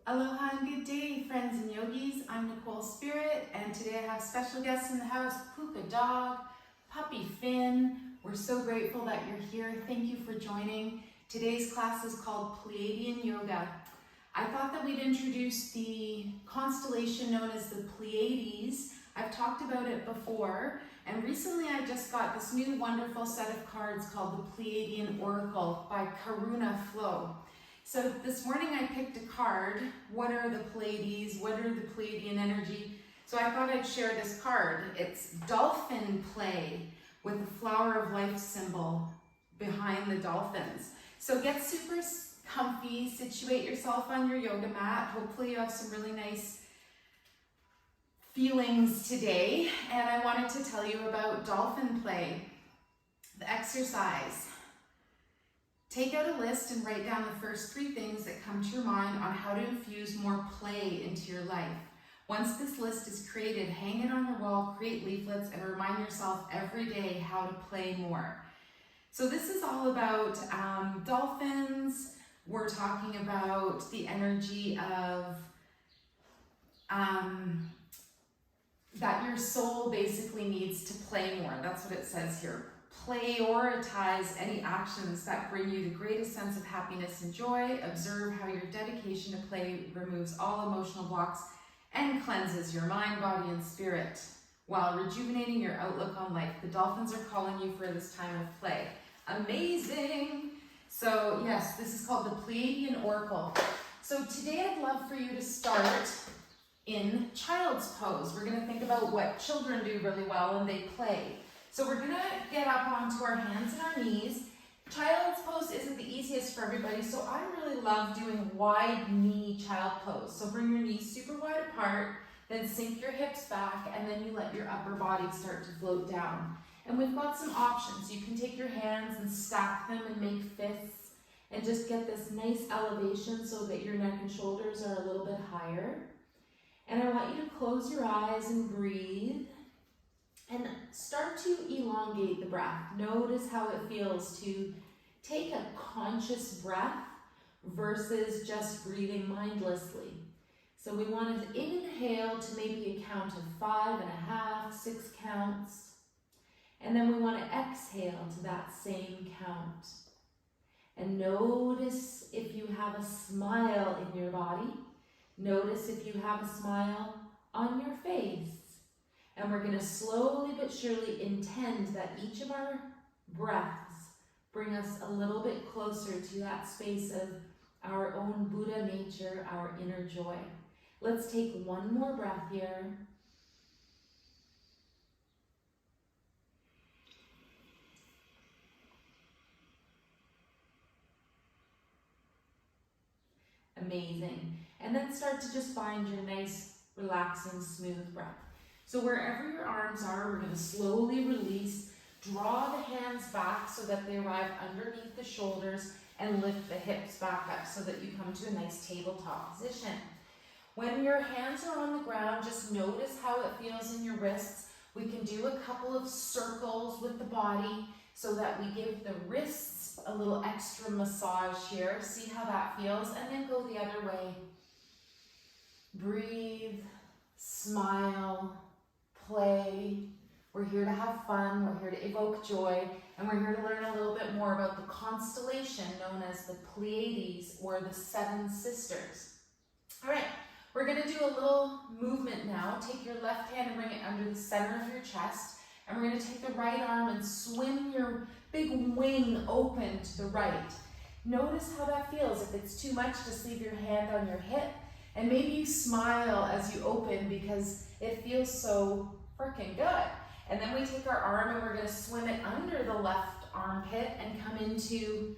Aloha and good day, friends and yogis. I'm Nicole Spirit, and today I have special guests in the house, Puka Dog, Puppy Finn. We're so grateful that you're here. Thank you for joining. Today's class is called Pleiadian Yoga. I thought that we'd introduce the constellation known as the Pleiades. I've talked about it before, and recently I just got this new wonderful set of cards called the Pleiadian Oracle by Karuna Flo. So this morning I picked a card. What are the Pleiades? What are the Pleiadian energy? So I thought I'd share this card. It's Dolphin Play with the flower of life symbol behind the dolphins. So get super comfy, situate yourself on your yoga mat. Hopefully you have some really nice feelings today. And I wanted to tell you about Dolphin Play, the exercise. Take out a list and write down the first 3 things that come to your mind on how to infuse more play into your life. Once this list is created, hang it on your wall, create leaflets, and remind yourself every day how to play more. So this is all about dolphins. We're talking about the energy of that your soul basically needs to play more. That's what it says here. Prioritize any actions that bring you the greatest sense of happiness and joy. Observe how your dedication to play removes all emotional blocks and cleanses your mind, body, and spirit while rejuvenating your outlook on life. The dolphins are calling you for this time of play. Amazing! So yes, this is called the Pleiadian Oracle. So today I'd love for you to start in child's pose. We're going to think about what children do really well when they play. So we're gonna get up onto our hands and our knees. Child's pose isn't the easiest for everybody, so I really love doing wide knee child pose. So bring your knees super wide apart, then sink your hips back, and then you let your upper body start to float down. And we've got some options. You can take your hands and stack them and make fists, and just get this nice elevation so that your neck and shoulders are a little bit higher. And I want you to close your eyes and breathe. And start to elongate the breath. Notice how it feels to take a conscious breath versus just breathing mindlessly. So we want to inhale to maybe a count of 5.5, 6 counts. And then we want to exhale to that same count. And notice if you have a smile in your body. Notice if you have a smile on your face. And we're going to slowly but surely intend that each of our breaths bring us a little bit closer to that space of our own Buddha nature, our inner joy. Let's take one more breath here. Amazing. And then start to just find your nice, relaxing, smooth breath. So wherever your arms are, we're going to slowly release, draw the hands back so that they arrive underneath the shoulders, and lift the hips back up so that you come to a nice tabletop position. When your hands are on the ground, just notice how it feels in your wrists. We can do a couple of circles with the body so that we give the wrists a little extra massage here. See how that feels, and then go the other way. Breathe, smile, play. We're here to have fun, we're here to evoke joy, and we're here to learn a little bit more about the constellation known as the Pleiades, or the 7 sisters. All right, we're going to do a little movement now. Take your left hand and bring it under the center of your chest, and we're going to take the right arm and swing your big wing open to the right. Notice how that feels. If it's too much, just leave your hand on your hip. And maybe you smile as you open because it feels so freaking good. And then we take our arm and we're going to swim it under the left armpit and come into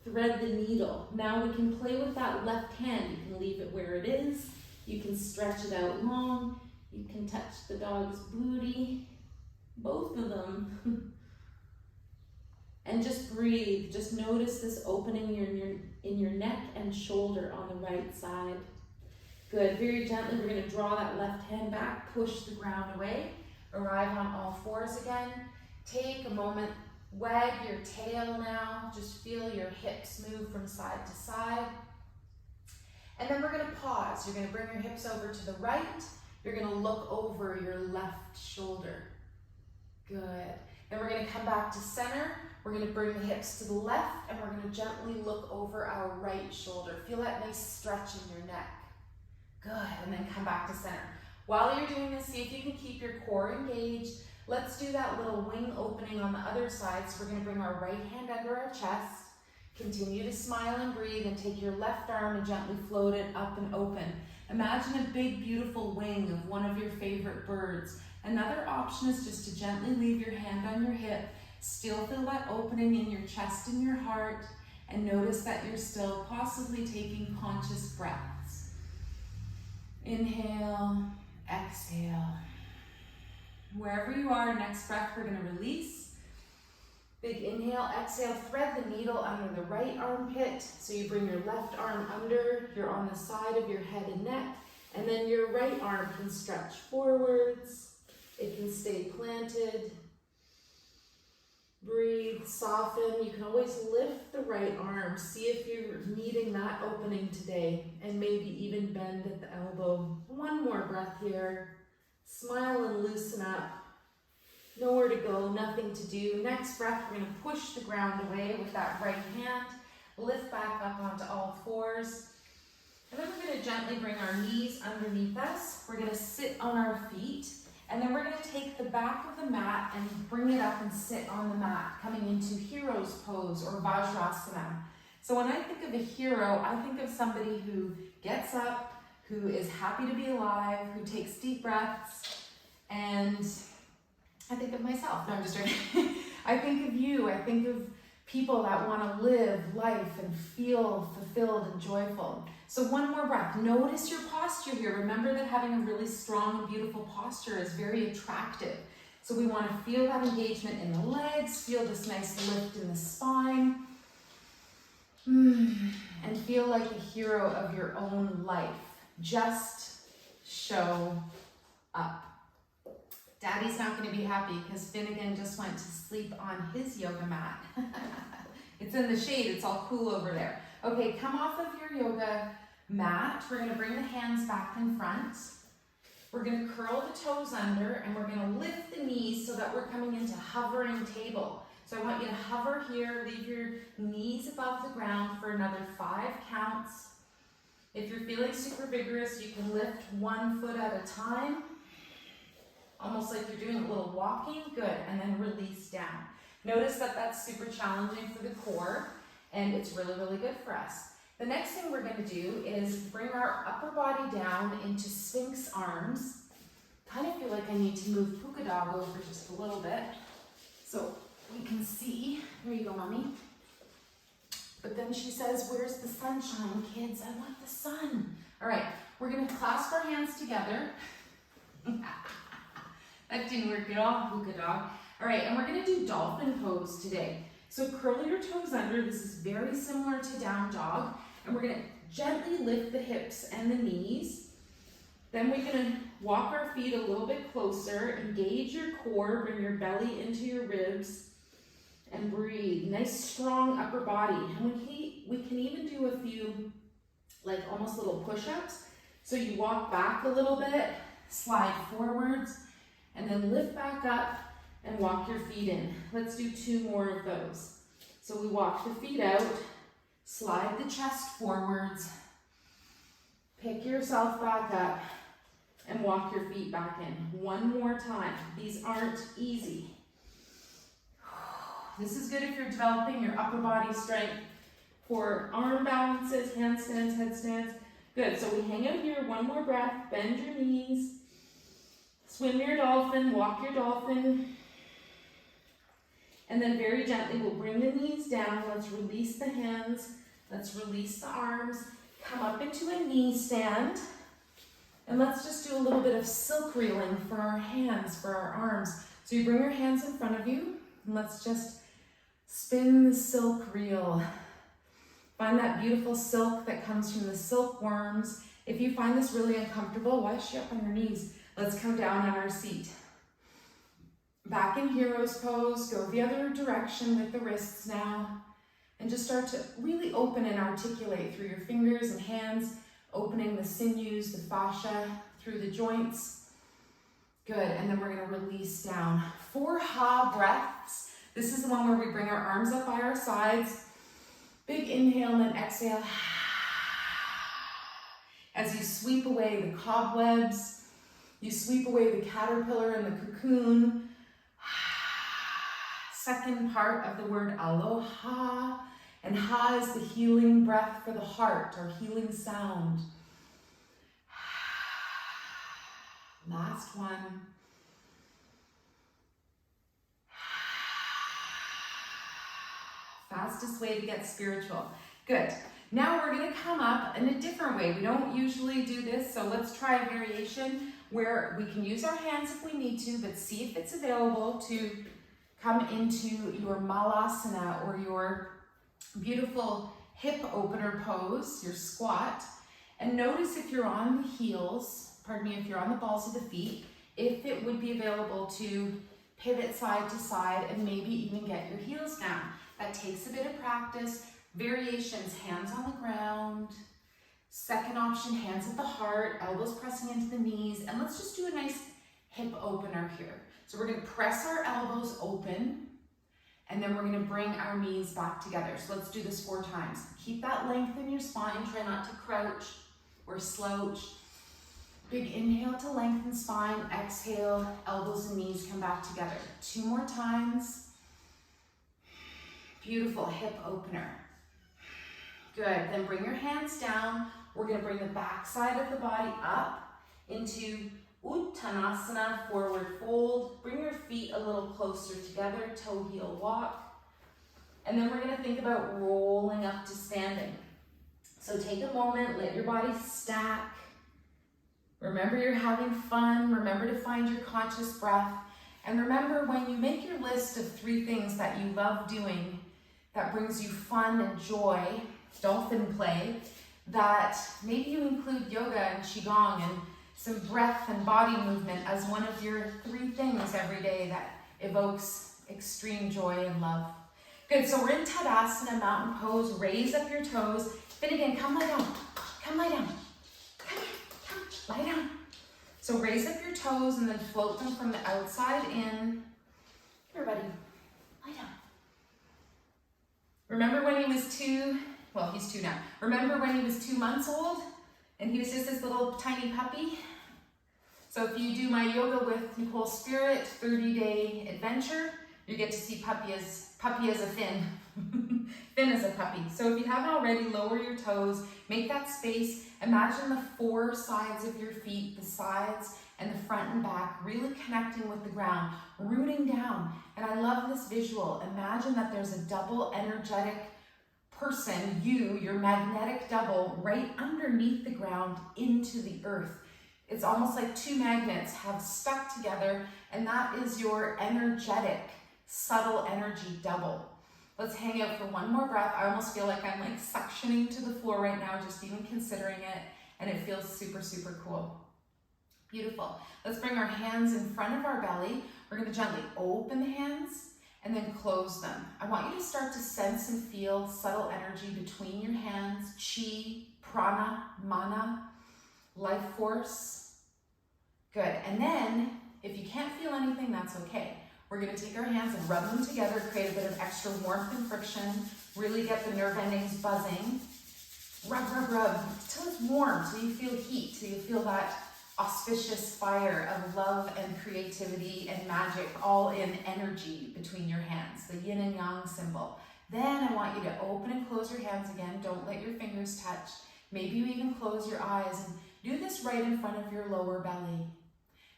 thread the needle. Now we can play with that left hand. You can leave it where it is. You can stretch it out long. You can touch the dog's booty, both of them. And just breathe. Just notice this opening in your neck and shoulder on the right side. Good, very gently, we're going to draw that left hand back, push the ground away, arrive on all fours again. Take a moment, wag your tail now, just feel your hips move from side to side. And then we're gonna pause. You're gonna bring your hips over to the right. You're gonna look over your left shoulder. Good. Then we're gonna come back to center. We're gonna bring the hips to the left and we're gonna gently look over our right shoulder. Feel that nice stretch in your neck. Good, and then come back to center. While you're doing this, see if you can keep your core engaged. Let's do that little wing opening on the other side. So we're gonna bring our right hand under our chest. Continue to smile and breathe and take your left arm and gently float it up and open. Imagine a big, beautiful wing of one of your favorite birds. Another option is just to gently leave your hand on your hip. Still feel that opening in your chest and your heart, and notice that you're still possibly taking conscious breaths. Inhale, exhale. Wherever you are, next breath we're going to release. Big inhale, exhale, thread the needle under the right armpit. So you bring your left arm under, you're on the side of your head and neck, and then your right arm can stretch forwards. It can stay planted. Breathe, soften. You can always lift the right arm. See if you're needing that opening today, and maybe even bend at the elbow. One more breath here. Smile and loosen up. Nowhere to go, nothing to do. Next breath, we're going to push the ground away with that right hand. Lift back up onto all fours. And then we're going to gently bring our knees underneath us. We're going to sit on our feet. And then we're going to take the back of the mat and bring it up and sit on the mat, coming into hero's pose or Vajrasana. So when I think of a hero, I think of somebody who gets up, who is happy to be alive, who takes deep breaths, and I think of myself. No, I'm just joking. I think of you. I think of people that want to live life and feel fulfilled and joyful. So one more breath. Notice your posture here. Remember that having a really strong and beautiful posture is very attractive. So we want to feel that engagement in the legs, feel this nice lift in the spine, and feel like a hero of your own life. Just show up. Daddy's not going to be happy because Finnegan just went to sleep on his yoga mat. It's in the shade. It's all cool over there. Okay, come off of your yoga mat. We're going to bring the hands back in front. We're going to curl the toes under and we're going to lift the knees so that we're coming into hovering table. So I want you to hover here, leave your knees above the ground for another 5 counts. If you're feeling super vigorous, you can lift 1 foot at a time, almost like you're doing a little walking. Good, and then release down. Notice that that's super challenging for the core, and it's really, really good for us. The next thing we're going to do is bring our upper body down into Sphinx Arms. Kind of feel like I need to move Puka Dog over just a little bit so we can see. Here you go, Mommy. But then she says, where's the sunshine, kids? I want the sun. All right, we're going to clasp our hands together. That didn't work at all, Puka Dog. All right, and we're going to do Dolphin Pose today. So curl your toes under. This is very similar to down dog. And we're going to gently lift the hips and the knees. Then we're going to walk our feet a little bit closer. Engage your core. Bring your belly into your ribs. And breathe. Nice, strong upper body. And we can even do a few, like almost little push-ups. So you walk back a little bit, slide forwards, and then lift back up and walk your feet in. Let's do 2 more of those. So we walk the feet out, slide the chest forwards, pick yourself back up, and walk your feet back in. 1 more time. These aren't easy. This is good if you're developing your upper body strength for arm balances, handstands, headstands. Good, so we hang out here. 1 more breath, bend your knees, swim your dolphin, walk your dolphin. And then very gently, we'll bring the knees down. Let's release the hands. Let's release the arms. Come up into a knee stand. And let's just do a little bit of silk reeling for our hands, for our arms. So you bring your hands in front of you. And let's just spin the silk reel. Find that beautiful silk that comes from the silkworms. If you find this really uncomfortable, wash you up on your knees. Let's come down on our seat. Back in hero's pose, go the other direction with the wrists now, and just start to really open and articulate through your fingers and hands. opening the sinews, the fascia through the joints. Good, and then we're gonna release down. 4 ha breaths. This is the one where we bring our arms up by our sides. Big inhale and then exhale. As you sweep away the cobwebs, you sweep away the caterpillar and the cocoon. Second part of the word aloha. And ha is the healing breath for the heart, or healing sound. Last one. Fastest way to get spiritual. Good. Now we're going to come up in a different way. We don't usually do this, so let's try a variation where we can use our hands if we need to, but see if it's available to come into your malasana, or your beautiful hip opener pose, your squat. And notice if you're on the heels, if you're on the balls of the feet, if it would be available to pivot side to side and maybe even get your heels down. That takes a bit of practice. Variations, hands on the ground. Second option, hands at the heart, elbows pressing into the knees. And let's just do a nice hip opener here. So we're going to press our elbows open, and then we're going to bring our knees back together. So let's do this 4 times. Keep that length in your spine. Try not to crouch or slouch. Big inhale to lengthen spine. Exhale, elbows and knees come back together. 2 more times. Beautiful hip opener. Good. Then bring your hands down. We're going to bring the back side of the body up into Uttanasana, forward fold. Bring your feet a little closer together, toe heel walk. And then we're going to think about rolling up to standing. So take a moment, let your body stack. Remember you're having fun. Remember to find your conscious breath. And remember, when you make your list of 3 things that you love doing, that brings you fun and joy, dolphin play, that maybe you include yoga and qiGong and some breath and body movement as one of your 3 things every day that evokes extreme joy and love. Good, so we're in Tadasana, mountain pose. Raise up your toes. Finnegan, come lie down. Come lie down. Come here, come, lie down. So raise up your toes and then float them from the outside in. Here, buddy, lie down. Remember when he was 2, well, he's 2 now. Remember when he was 2 months old and he was just this little tiny puppy? So if you do my yoga with Nicole Spirit 30-day adventure, you get to see puppy as a fin. Fin as a puppy. So if you haven't already, lower your toes, make that space. Imagine the 4 sides of your feet, the sides and the front and back, really connecting with the ground, rooting down. And I love this visual. Imagine that there's a double energetic person, you, your magnetic double, right underneath the ground into the earth. It's almost like 2 magnets have stuck together, and that is your energetic, subtle energy double. Let's hang out for 1 more breath. I almost feel like I'm like suctioning to the floor right now, just even considering it, and it feels super, super cool. Beautiful. Let's bring our hands in front of our belly. We're going to gently open the hands and then close them. I want you to start to sense and feel subtle energy between your hands, chi, prana, mana, life force. Good. And then, if you can't feel anything, that's okay. We're going to take our hands and rub them together, create a bit of extra warmth and friction, really get the nerve endings buzzing. Rub, rub, rub, till it's warm, till you feel heat, till you feel that auspicious fire of love and creativity and magic, all in energy between your hands, the yin and yang symbol. Then I want you to open and close your hands again. Don't let your fingers touch. Maybe you even close your eyes and do this right in front of your lower belly.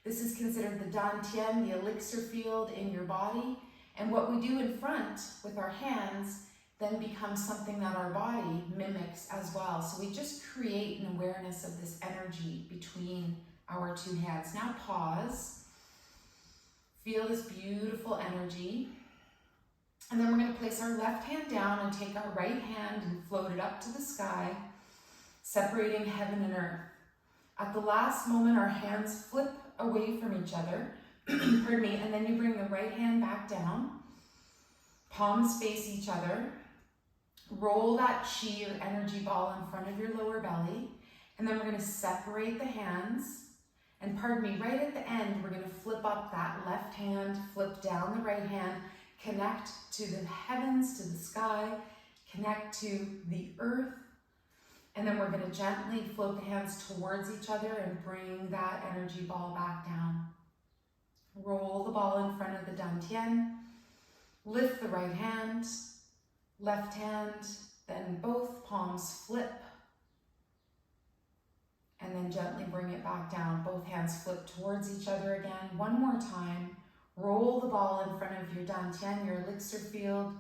This is considered the dantian, the elixir field in your body. And what we do in front with our hands then becomes something that our body mimics as well. So we just create an awareness of this energy between our 2 hands. Now pause. Feel this beautiful energy. And then we're going to place our left hand down and take our right hand and float it up to the sky, separating heaven and earth. At the last moment, our hands flip away from each other, pardon me, and then you bring the right hand back down, palms face each other, roll that chi or energy ball in front of your lower belly, And then we're going to separate the hands. And pardon me, right at the end, we're going to flip up that left hand, flip down the right hand, connect to the heavens, to the sky, connect to the earth. And then we're going to gently float the hands towards each other and bring that energy ball back down. Roll the ball in front of the dantian. Lift the right hand, left hand, then both palms flip. And then gently bring it back down. Both hands flip towards each other again. One more time. Roll the ball in front of your dantian, your elixir field.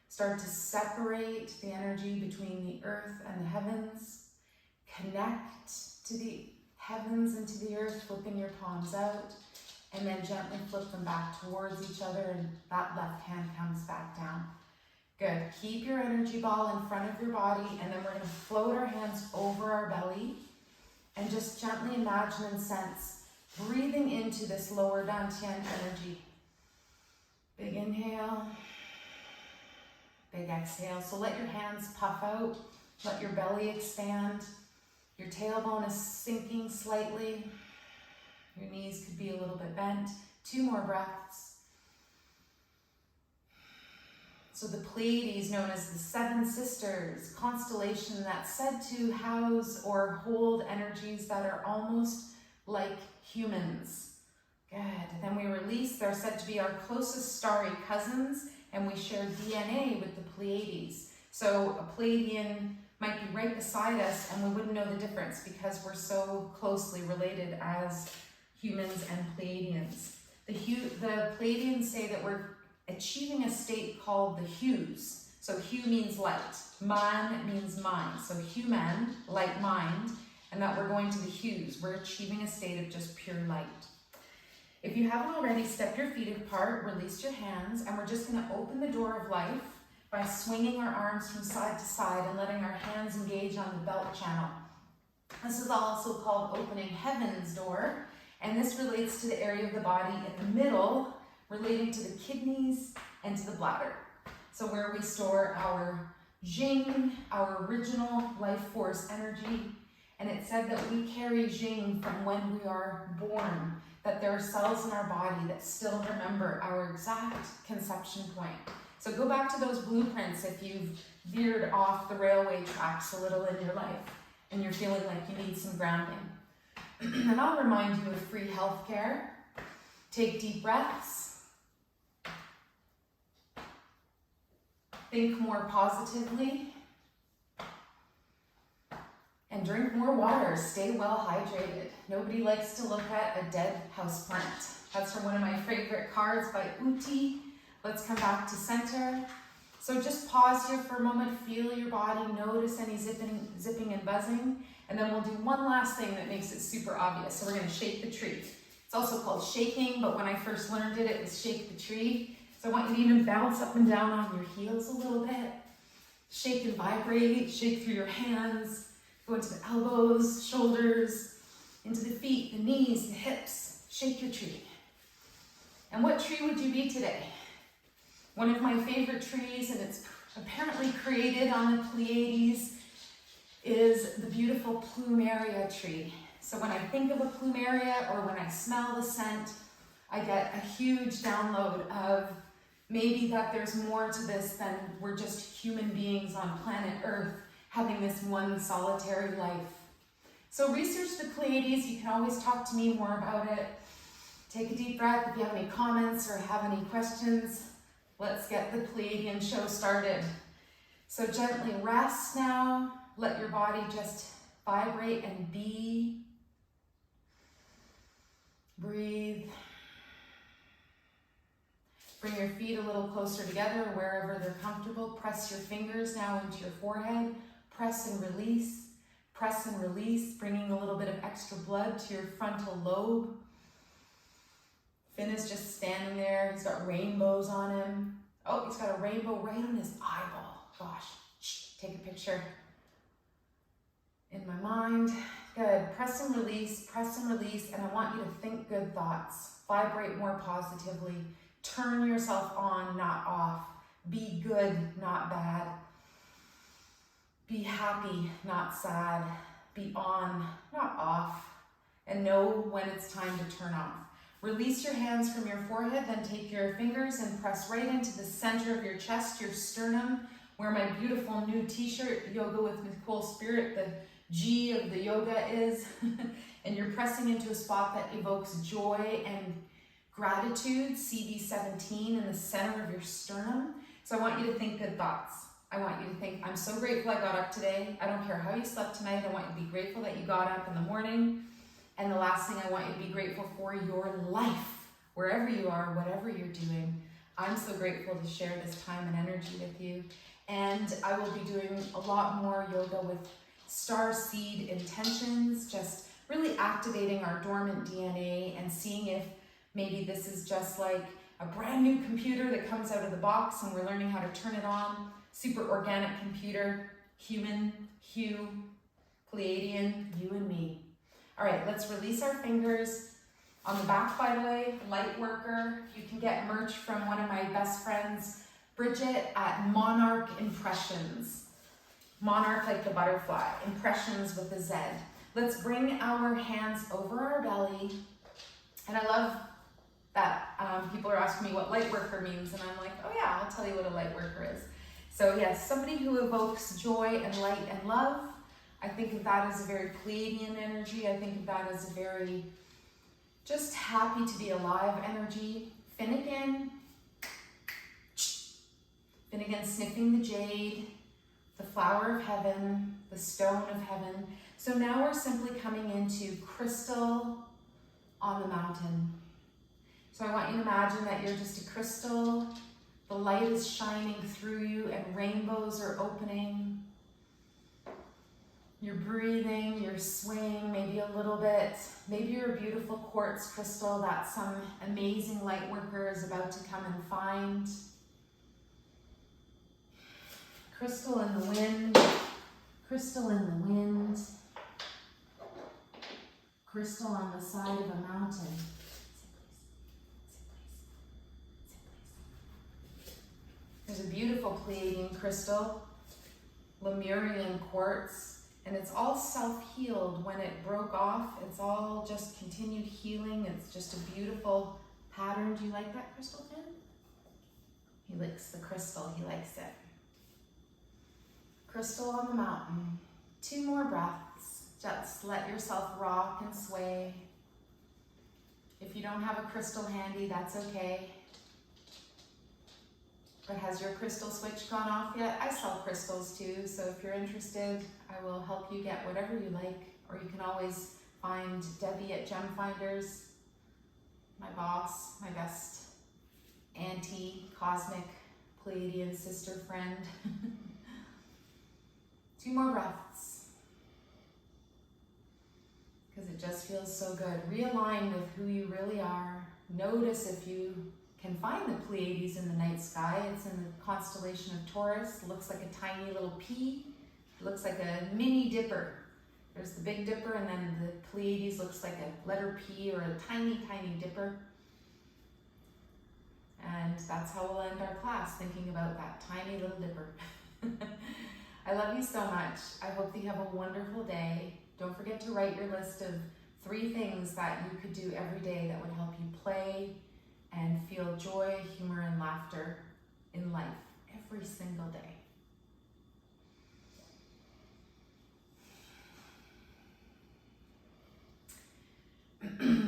Start to separate the energy between the earth and the heavens. Connect to the heavens and to the earth, flipping your palms out. And then gently flip them back towards each other, and that left hand comes back down. Good. Keep your energy ball in front of your body, and then we're going to float our hands over our belly. And just gently imagine and sense breathing into this lower dantian energy. Big inhale, big exhale. So let your hands puff out, let your belly expand. Your tailbone is sinking slightly. Your knees could be a little bit bent. 2 more breaths. So the Pleiades, known as the 7 sisters, constellation that's said to house or hold energies that are almost like humans. Good. Then we release, they're said to be our closest starry cousins, and we share DNA with the Pleiades. So a Pleiadian might be right beside us and we wouldn't know the difference because we're so closely related as humans and Pleiadians. The Pleiadians say that we're achieving a state called the hues. So hue means light, man means mind. So human, like mind, and that we're going to the hues. We're achieving a state of just pure light. If you haven't already, step your feet apart, release your hands, and we're just going to open the door of life by swinging our arms from side to side and letting our hands engage on the belt channel. This is also called opening heaven's door, and this relates to the area of the body in the middle, relating to the kidneys and to the bladder. So where we store our Jing, our original life force energy. And it said that we carry Jing from when we are born, that there are cells in our body that still remember our exact conception point. So go back to those blueprints if you've veered off the railway tracks a little in your life and you're feeling like you need some grounding. And I'll remind you of free healthcare. Take deep breaths. Think more positively. And drink more water. Stay well hydrated. Nobody likes to look at a dead houseplant. That's from one of my favorite cards by Uti. Let's come back to center. So just pause here for a moment. Feel your body. Notice any zipping and buzzing. And then we'll do one last thing that makes it super obvious. So we're going to shake the tree. It's also called shaking, but when I first learned it, it was shake the tree. So I want you to even bounce up and down on your heels a little bit. Shake and vibrate. Shake through your hands. Go into the elbows, shoulders, into the feet, the knees, the hips. Shake your tree. And what tree would you be today? One of my favorite trees, and it's apparently created on the Pleiades, is the beautiful plumeria tree. So when I think of a plumeria or when I smell the scent, I get a huge download of maybe that there's more to this than we're just human beings on planet Earth having this one solitary life. So research the Pleiades. You can always talk to me more about it. Take a deep breath. If you have any comments or have any questions, let's get the Pleiadian show started. So gently rest now. Let your body just vibrate and be. Breathe. Bring your feet a little closer together wherever they're comfortable. Press your fingers now into your forehead. Press and release. Press and release, bringing a little bit of extra blood to your frontal lobe. Finn is just standing there. He's got rainbows on him. Oh, he's got a rainbow right on his eyeball. Gosh, take a picture. In my mind. Good. Press and release, and I want you to think good thoughts. Vibrate more positively. Turn yourself on, not off. Be good, not bad. Be happy, not sad. be on, not off, and know when it's time to turn off. Release your hands from your forehead, then take your fingers and press right into the center of your chest, your sternum, where my beautiful new t-shirt, Yoga with Nicole Spirit, the G of the yoga is. And you're pressing into a spot that evokes joy and gratitude, CD17 in the center of your sternum. So I want you to think good thoughts. I want you to think, I'm so grateful I got up today. I don't care how you slept tonight. I want you to be grateful that you got up in the morning. And the last thing I want you to be grateful for, your life, wherever you are, whatever you're doing. I'm so grateful to share this time and energy with you. And I will be doing a lot more yoga with star seed intentions, just really activating our dormant DNA and seeing if maybe this is just like a brand new computer that comes out of the box and we're learning how to turn it on. Super organic computer, human, Hugh, Pleiadian, you and me. All right, let's release our fingers. On the back, by the way, light worker. You can get merch from one of my best friends, Bridget, at Monarch Impressions. Monarch like the butterfly, impressions with a Z. Let's bring our hands over our belly. And I love that people are asking me what light worker means, and I'm like, oh yeah, I'll tell you what a light worker is. So yes, somebody who evokes joy and light and love. I think of that as a very Pleiadian energy. I think of that as a very just happy to be alive energy. Finnegan. Finnegan sniffing the jade, the flower of heaven, the stone of heaven. So now we're simply coming into crystal on the mountain. So I want you to imagine that you're just a crystal. The light is shining through you and rainbows are opening. You're breathing, you're swaying maybe a little bit. Maybe you're a beautiful quartz crystal that some amazing light worker is about to come and find. Crystal in the wind, crystal in the wind, crystal on the side of a mountain. There's a beautiful Pleiadian crystal, Lemurian quartz, and it's all self-healed. When it broke off, it's all just continued healing. It's just a beautiful pattern. Do you like that crystal, Finn? He licks the crystal, he likes it. Crystal on the mountain. 2 more breaths. Just let yourself rock and sway. If you don't have a crystal handy, that's okay. But has your crystal switch gone off yet? I sell crystals too, so if you're interested, I will help you get whatever you like. Or you can always find Debbie at Gem Finders, my boss, my best auntie, cosmic Pleiadian sister friend. 2 more breaths. Because it just feels so good. Realign with who you really are. Notice if you can find the Pleiades in the night sky. It's in the constellation of Taurus. It looks like a tiny little pea. It looks like a mini dipper. There's the Big Dipper, and then the Pleiades looks like a letter P or a tiny, tiny dipper. And that's how we'll end our class, thinking about that tiny little dipper. I love you so much. I hope that you have a wonderful day. Don't forget to write your list of 3 things that you could do every day that would help you play and feel joy, humor, and laughter in life every single day.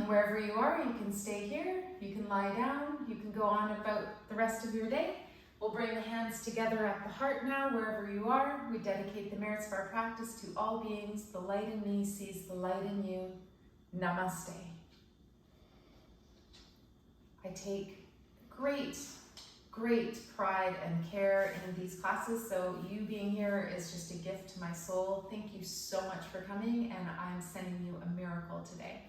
Wherever you are, you can stay here, you can lie down, you can go on about the rest of your day. We'll bring the hands together at the heart now, wherever you are. We dedicate the merits of our practice to all beings. The light in me sees the light in you. Namaste. I take great pride and care in these classes, so you being here is just a gift to my soul. Thank you so much for coming, and I'm sending you a miracle today.